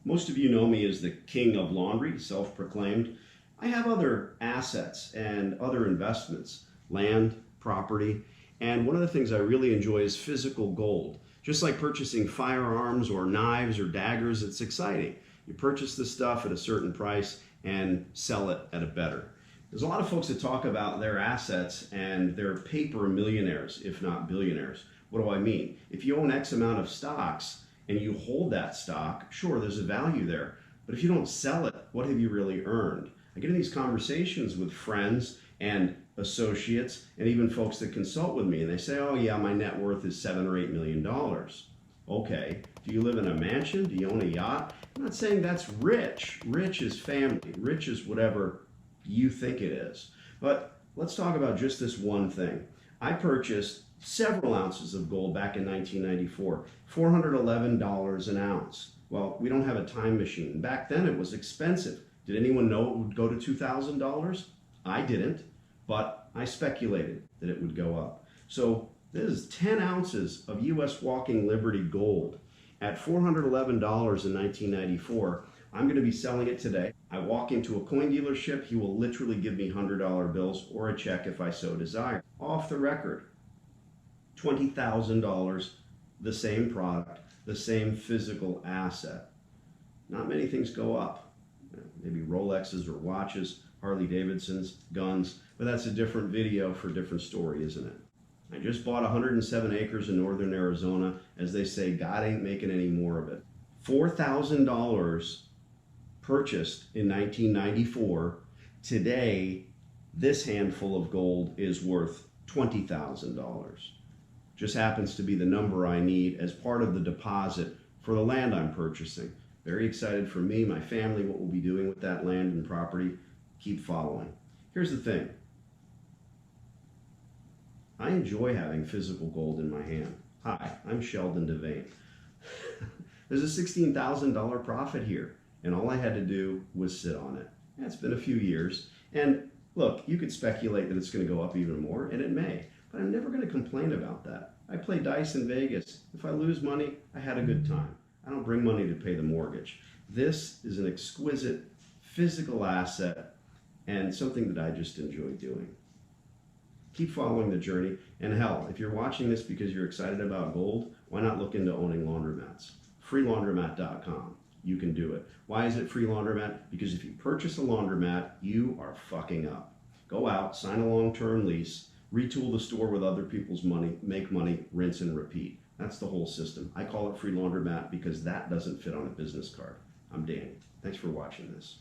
Most of you know me as the king of laundry, self-proclaimed. I have other assets and other investments, land, property, and one of the things I really enjoy is physical gold. Just like purchasing firearms or knives or daggers, it's exciting. You purchase the stuff at a certain price and sell it at a better. There's a lot of folks that talk about their assets and they're paper millionaires, if not billionaires. What do I mean? If you own X amount of stocks and you hold that stock, sure, there's a value there. But if you don't sell it, what have you really earned? I get in these conversations with friends and associates and even folks that consult with me, and they say, oh yeah, my net worth is $7 or $8 million. Okay, do you live in a mansion? Do you own a yacht? I'm not saying that's rich. Rich is family. Rich is whatever you think it is. But let's talk about just this one thing. I purchased several ounces of gold back in 1994, $411 an ounce. Well, we don't have a time machine. Back then it was expensive. Did anyone know it would go to $2,000? I didn't, but I speculated that it would go up. So this is 10 ounces of US Walking Liberty gold at $411 in 1994. I'm going to be selling it today. I walk into a coin dealership, he will literally give me $100 bills or a check if I so desire. Off the record, $20,000, the same product, the same physical asset. Not many things go up. Maybe Rolexes or watches, Harley Davidsons, guns, but that's a different video for a different story, isn't it? I just bought 107 acres in northern Arizona. As they say, God ain't making any more of it. $4,000 purchased in 1994. Today, this handful of gold is worth $20,000. Just happens to be the number I need as part of the deposit for the land I'm purchasing. Very excited for me, my family, what we'll be doing with that land and property. Keep following. Here's the thing. I enjoy having physical gold in my hand. Hi, I'm Sheldon Devane. There's a $16,000 profit here, and all I had to do was sit on it. Yeah, it's been a few years, and look, you could speculate that it's going to go up even more, and it may, but I'm never going to complain about that. I play dice in Vegas. If I lose money, I had a good time. I don't bring money to pay the mortgage. This is an exquisite physical asset and something that I just enjoy doing. Keep following the journey, and hell, if you're watching this because you're excited about gold, why not look into owning laundromats? Freelaundromat.com. You can do it. Why is it free laundromat? Because if you purchase a laundromat, you are fucking up. Go out, sign a long-term lease, retool the store with other people's money, make money, rinse and repeat. That's the whole system. I call it free laundromat because that doesn't fit on a business card. I'm Danny. Thanks for watching this.